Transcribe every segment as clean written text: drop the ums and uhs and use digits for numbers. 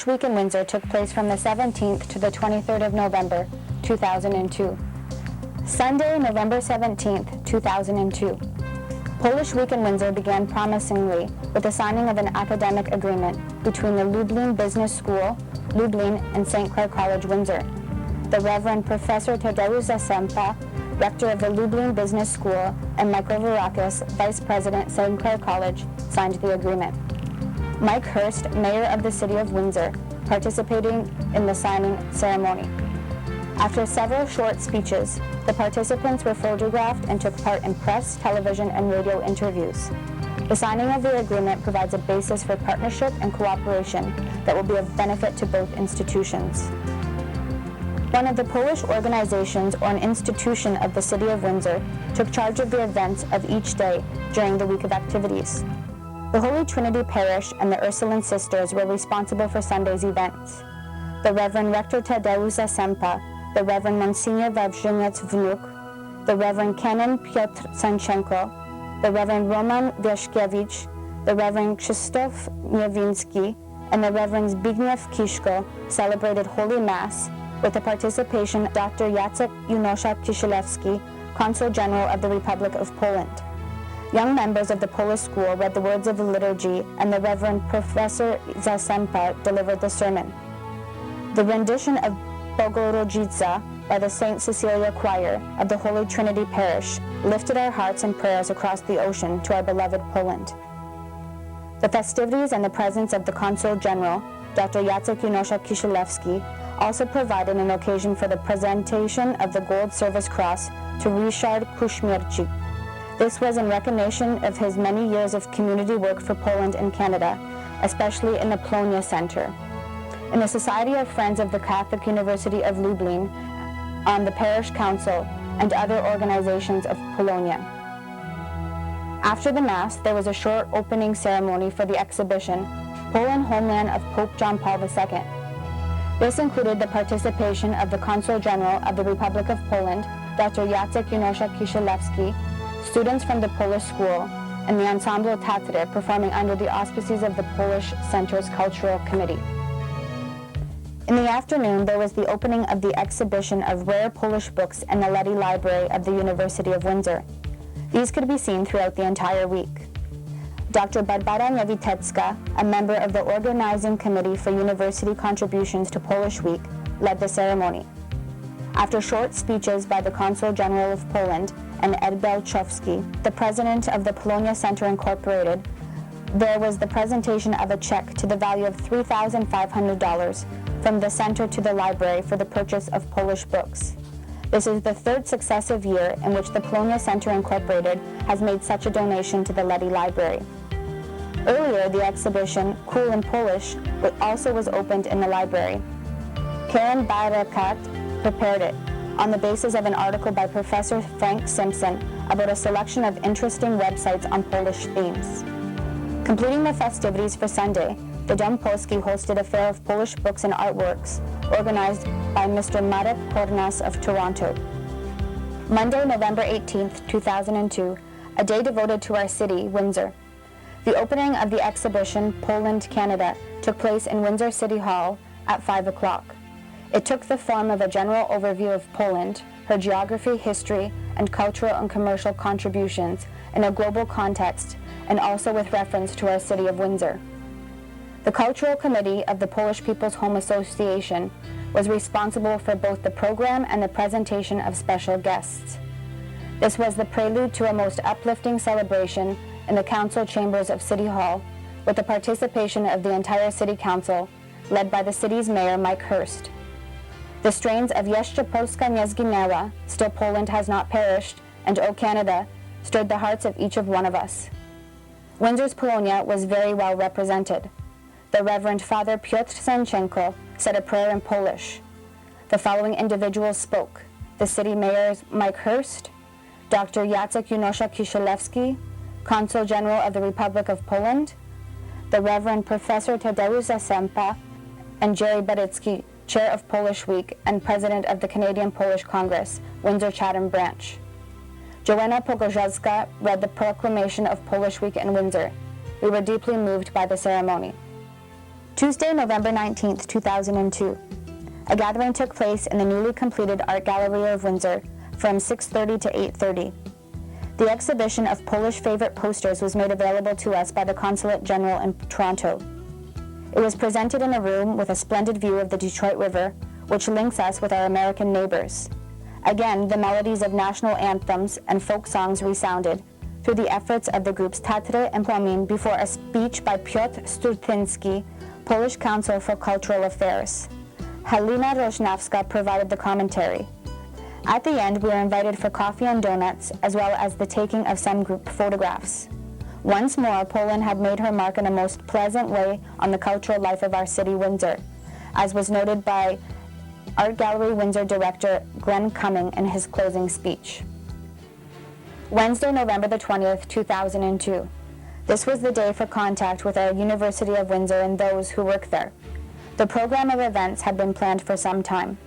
Polish Week in Windsor took place from the 17th to the 23rd of November, 2002. Sunday, November 17th, 2002. Polish Week in Windsor began promisingly with the signing of an academic agreement between the Lublin Business School, Lublin, and St. Clair College, Windsor. The Reverend Professor Tadeusz Zasempa, rector of the Lublin Business School, and Michael Varakis, vice president, St. Clair College, signed the agreement. Mike Hurst, mayor of the city of Windsor, participating in the signing ceremony. After several short speeches, the participants were photographed and took part in press, television, and radio interviews. The signing of the agreement provides a basis for partnership and cooperation that will be of benefit to both institutions. One of the Polish organizations or an institution of the city of Windsor took charge of the events of each day during the week of activities. The Holy Trinity Parish and the Ursuline Sisters were responsible for Sunday's events. The Reverend Rector Tadeusz Zasempa, the Reverend Monsignor Wawrzyniec Wnuk, the Reverend Canon Piotr Sanchenko, the Reverend Roman Wieszkiewicz, the Reverend Krzysztof Niewiński, and the Reverend Zbigniew Kiszko celebrated Holy Mass with the participation of Dr. Jacek Junosza-Kisielewski, Consul General of the Republic of Poland. Young members of the Polish school read the words of the liturgy, and the Reverend Professor Zasempa delivered the sermon. The rendition of Bogorodzica by the St. Cecilia Choir of the Holy Trinity Parish lifted our hearts and prayers across the ocean to our beloved Poland. The festivities and the presence of the Consul General, Dr. Jacek Junosza-Kisielewski, also provided an occasion for the presentation of the Gold Service Cross to Ryszard Kuśmierczyk. This was in recognition of his many years of community work for Poland and Canada, especially in the Plomien Center, in the Society of Friends of the Catholic University of Lublin, on the Parish Council, and other organizations of Polonijna. After the Mass, there was a short opening ceremony for the exhibition, Poland, Homeland of Pope John Paul II. This included the participation of the Consul General of the Republic of Poland, Dr. Jacek Junosza-Kisielewski, students from the Polish school, and the Ensemble Teatre performing under the auspices of the Polish Center's Cultural Committee. In the afternoon, there was the opening of the exhibition of rare Polish books in the Ledy Library of the University of Windsor. These could be seen throughout the entire week. Dr. Barbara Niewitecka, a member of the Organizing Committee for University Contributions to Polish Week, led the ceremony. After short speeches by the Consul General of Poland and Ed Belchowski, the president of the Polonijna Center Incorporated, there was the presentation of a check to the value of $3,500 from the center to the library for the purchase of Polish books. This is the third successive year in which the Polonijna Center Incorporated has made such a donation to the Ledy Library. Earlier, the exhibition, Cool in Polish, also was opened in the library. Karen Barakat prepared it, on the basis of an article by Professor Frank Simpson about a selection of interesting websites on Polish themes. Completing the festivities for Sunday, the Dom Polski hosted a fair of Polish books and artworks, organized by Mr. Marek Kornas of Toronto. Monday, November 18th, 2002, a day devoted to our city, Windsor. The opening of the exhibition, Poland, Canada, took place in Windsor City Hall at 5 o'clock. It took the form of a general overview of Poland, her geography, history, and cultural and commercial contributions in a global context, and also with reference to our city of Windsor. The Cultural Committee of the Polish People's Home Association was responsible for both the program and the presentation of special guests. This was the prelude to a most uplifting celebration in the council chambers of City Hall, with the participation of the entire City Council, led by the city's mayor, Mike Hurst. The strains of Jeszcze Polska nie zginęła, Still Poland Has Not Perished, and O Canada stirred the hearts of each of one of us. Windsor's Polonijna was very well represented. The Reverend Father Piotr Sanchenko said a prayer in Polish. The following individuals spoke: the city mayor Mike Hurst, Dr. Jacek Junosza-Kisielewski, Consul General of the Republic of Poland, the Reverend Professor Tadeusz Zasempa, and Jerry Badicki, Chair of Polish Week and President of the Canadian Polish Congress, Windsor-Chatham Branch. Joanna Pogorzewska read the proclamation of Polish Week in Windsor. We were deeply moved by the ceremony. Tuesday, November 19, 2002. A gathering took place in the newly completed Art Gallery of Windsor from 6:30 to 8:30. The exhibition of Polish favorite posters was made available to us by the Consulate General in Toronto. It was presented in a room with a splendid view of the Detroit River, which links us with our American neighbors. Again, the melodies of national anthems and folk songs resounded through the efforts of the groups Teatralno and Plomien before a speech by Piotr Sturtyński, Polish Council for Cultural Affairs. Halina Rożnawska provided the commentary. At the end, we were invited for coffee and donuts, as well as the taking of some group photographs. Once more, Poland had made her mark in a most pleasant way on the cultural life of our city, Windsor, as was noted by Art Gallery Windsor director Glenn Cumming in his closing speech. Wednesday, November the 20th, 2002. This was the day for contact with our University of Windsor and those who work there. The program of events had been planned for some time.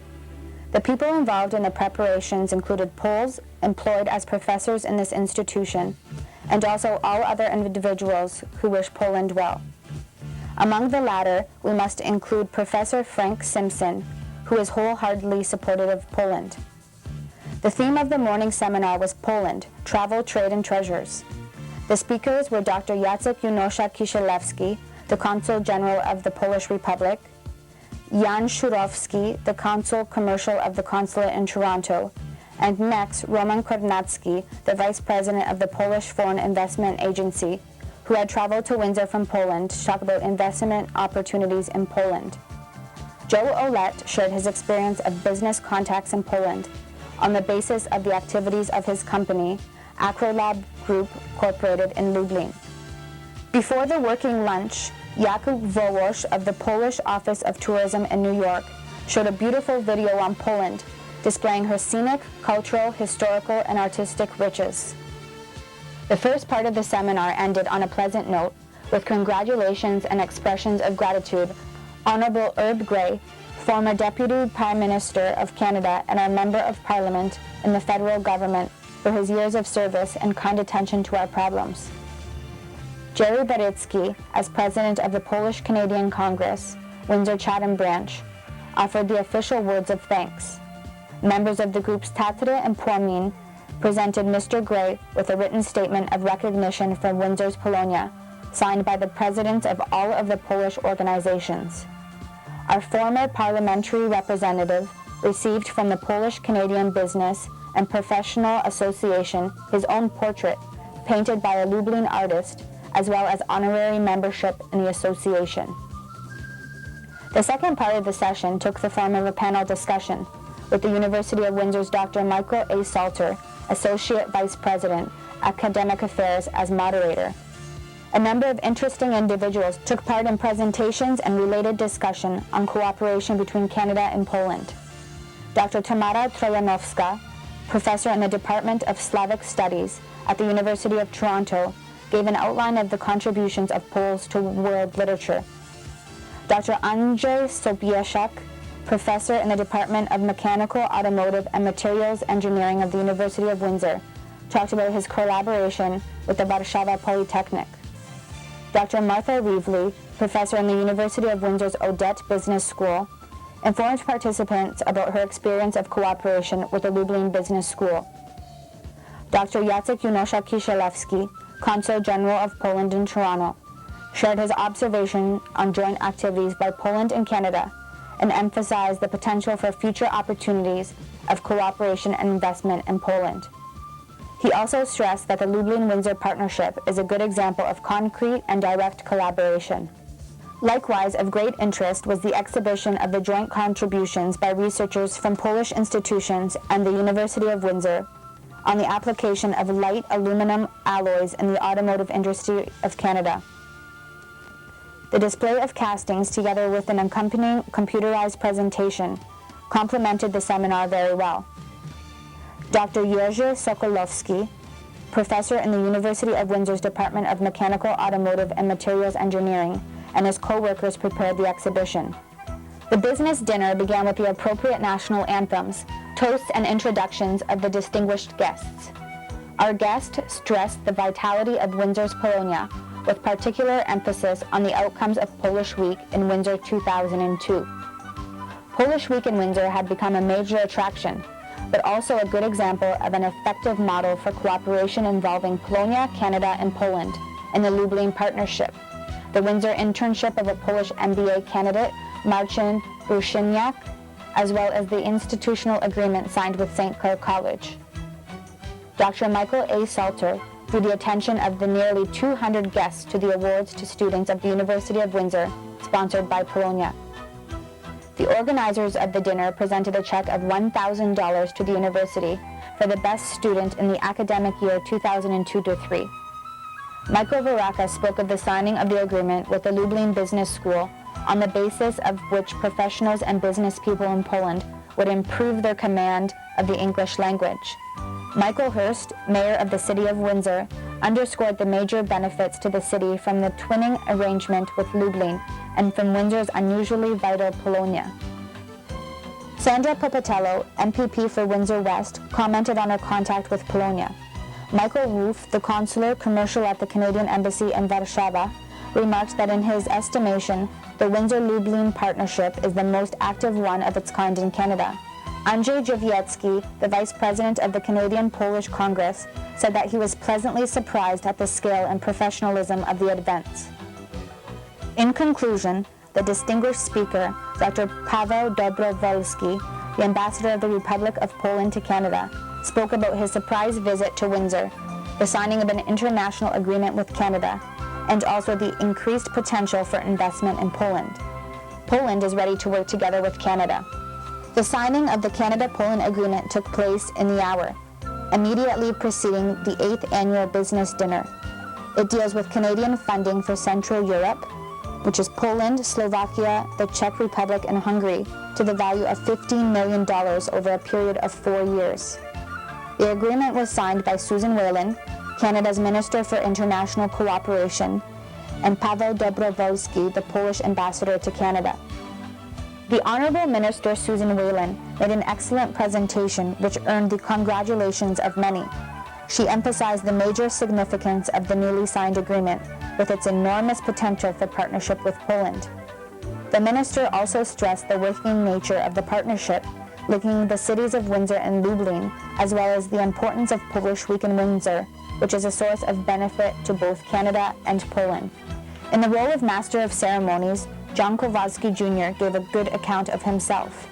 The people involved in the preparations included Poles employed as professors in this institution, and also all other individuals who wish Poland well. Among the latter, we must include Professor Frank Simpson, who is wholeheartedly supportive of Poland. The theme of the morning seminar was Poland, Travel, Trade, and Treasures. The speakers were Dr. Jacek Junosza-Kisielewski, the Consul General of the Polish Republic, Jan Szurowski, the Consul Commercial of the Consulate in Toronto, and next, Roman Kornacki, the Vice President of the Polish Foreign Investment Agency, who had traveled to Windsor from Poland to talk about investment opportunities in Poland. Joe Olet shared his experience of business contacts in Poland on the basis of the activities of his company, Acrolab Group Incorporated in Lublin. Before the working lunch, Jakub Wołosz of the Polish Office of Tourism in New York showed a beautiful video on Poland, displaying her scenic, cultural, historical, and artistic riches. The first part of the seminar ended on a pleasant note with congratulations and expressions of gratitude. Honorable Herb Gray, former Deputy Prime Minister of Canada and our Member of Parliament in the federal government, for his years of service and kind attention to our problems. Jerry Barycki, as President of the Polish-Canadian Congress, Windsor-Chatham Branch, offered the official words of thanks. Members of the groups Teatralno and Plomien presented Mr. Gray with a written statement of recognition from Windsor's Polonijna, signed by the presidents of all of the Polish organizations. Our former parliamentary representative received from the Polish-Canadian Business and Professional Association his own portrait, painted by a Lublin artist, as well as honorary membership in the association. The second part of the session took the form of a panel discussion, with the University of Windsor's Dr. Michael A. Salter, Associate Vice President, Academic Affairs, as moderator. A number of interesting individuals took part in presentations and related discussion on cooperation between Canada and Poland. Dr. Tamara Trojanowska, professor in the Department of Slavic Studies at the University of Toronto, gave an outline of the contributions of Poles to world literature. Dr. Andrzej Sobieszak, professor in the Department of Mechanical, Automotive, and Materials Engineering of the University of Windsor, talked about his collaboration with the Warszawa Polytechnic. Dr. Martha Reevely, professor in the University of Windsor's Odette Business School, informed participants about her experience of cooperation with the Lublin Business School. Dr. Jacek Junosza-Kisielewski, Consul General of Poland in Toronto, shared his observation on joint activities by Poland and Canada and emphasized the potential for future opportunities of cooperation and investment in Poland. He also stressed that the Lublin-Windsor partnership is a good example of concrete and direct collaboration. Likewise, of great interest was the exhibition of the joint contributions by researchers from Polish institutions and the University of Windsor on the application of light aluminum alloys in the automotive industry of Canada. The display of castings, together with an accompanying computerized presentation, complemented the seminar very well. Dr. Jerzy Sokolowski, professor in the University of Windsor's Department of Mechanical, Automotive, and Materials Engineering, and his co-workers prepared the exhibition. The business dinner began with the appropriate national anthems, toasts, and introductions of the distinguished guests. Our guest stressed the vitality of Windsor's Polonijna, with particular emphasis on the outcomes of Polish Week in Windsor 2002. Polish Week in Windsor had become a major attraction, but also a good example of an effective model for cooperation involving Polonia, Canada, and Poland in the Lublin Partnership, the Windsor internship of a Polish MBA candidate, Marcin Bruszyniak, as well as the institutional agreement signed with St. Clair College. Dr. Michael A. Salter drew the attention of the nearly 200 guests to the awards to students of the University of Windsor, sponsored by Polonijna. The organizers of the dinner presented a check of $1,000 to the university for the best student in the academic year 2002-03. Michael Varaka spoke of the signing of the agreement with the Lublin Business School, on the basis of which professionals and business people in Poland would improve their command of the English language. Michael Hurst, mayor of the city of Windsor, underscored the major benefits to the city from the twinning arrangement with Lublin and from Windsor's unusually vital Polonijna. Sandra Popatello, MPP for Windsor West, commented on her contact with Polonijna. Michael Roof, the consular commercial at the Canadian Embassy in Warszawa, remarked that in his estimation, the Windsor-Lublin partnership is the most active one of its kind in Canada. Andrzej Jowiecki, the vice president of the Canadian-Polish Congress, said that he was pleasantly surprised at the scale and professionalism of the events. In conclusion, the distinguished speaker, Dr. Paweł Dobrowolski, the ambassador of the Republic of Poland to Canada, spoke about his surprise visit to Windsor, the signing of an international agreement with Canada, and also the increased potential for investment in Poland. Poland is ready to work together with Canada. The signing of the Canada-Poland agreement took place in the hour, immediately preceding the 8th annual business dinner. It deals with Canadian funding for Central Europe, which is Poland, Slovakia, the Czech Republic, and Hungary, to the value of $15 million over a period of 4 years. The agreement was signed by Susan Whalen, Canada's Minister for International Cooperation, and Paweł Dobrowolski, the Polish ambassador to Canada. The Honourable Minister Susan Whalen made an excellent presentation which earned the congratulations of many. She emphasized the major significance of the newly signed agreement, with its enormous potential for partnership with Poland. The minister also stressed the working nature of the partnership, linking the cities of Windsor and Lublin, as well as the importance of Polish Week in Windsor, which is a source of benefit to both Canada and Poland. In the role of Master of Ceremonies, John Kowalski Jr. gave a good account of himself.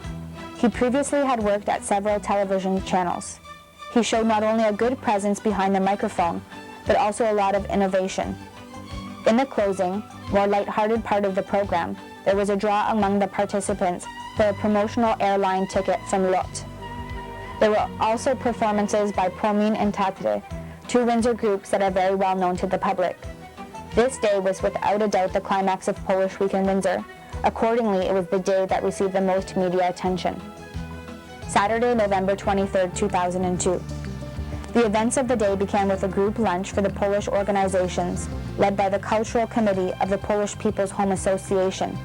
He previously had worked at several television channels. He showed not only a good presence behind the microphone, but also a lot of innovation. In the closing, more light-hearted part of the program, there was a draw among the participants for a promotional airline ticket from LOT. There were also performances by Plomien and Teatralno, two Windsor groups that are very well known to the public. This day was without a doubt the climax of Polish Week in Windsor. Accordingly, it was the day that received the most media attention. Saturday, November 23, 2002. The events of the day began with a group lunch for the Polish organizations, led by the Cultural Committee of the Polish People's Home Association.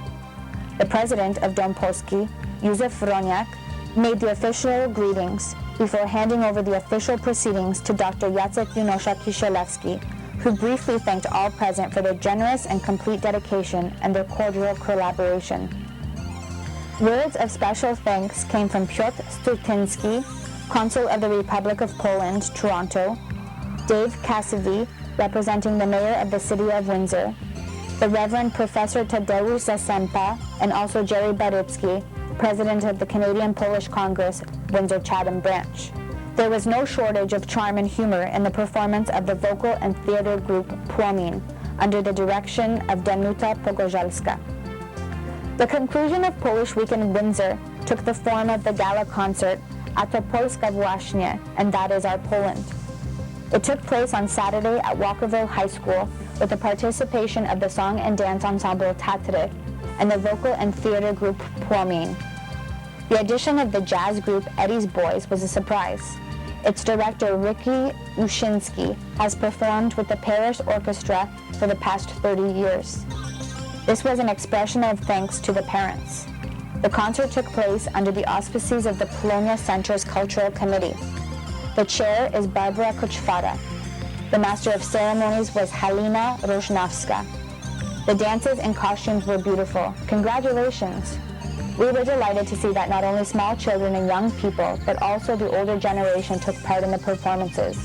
The president of Dom Polski, Józef Wroniak, made the official greetings before handing over the official proceedings to Dr. Jacek Junosza-Kisielewski, who briefly thanked all present for their generous and complete dedication and their cordial collaboration. Words of special thanks came from Piotr Stultyński, Consul of the Republic of Poland, Toronto, Dave Cassidy, representing the Mayor of the City of Windsor, the Reverend Professor Tadeusz Zasempa, and also Jerry Barycki, President of the Canadian-Polish Congress, Windsor-Chatham Branch. There was no shortage of charm and humor in the performance of the vocal and theater group Plomien, under the direction of Danuta Pogorzelska. The conclusion of Polish Week in Windsor took the form of the gala concert A to Polska właśnie, and that is our Poland. It took place on Saturday at Walkerville High School with the participation of the song and dance ensemble Teatry and the vocal and theater group Plomien. The addition of the jazz group Eddie's Boys was a surprise. Its director, Ricky Ushinsky, has performed with the parish orchestra for the past 30 years. This was an expression of thanks to the parents. The concert took place under the auspices of the Polonijna Center's Cultural Committee. The chair is Barbara Kuchwara. The master of ceremonies was Halina Rožnovska. The dances and costumes were beautiful. Congratulations! We were delighted to see that not only small children and young people, but also the older generation took part in the performances.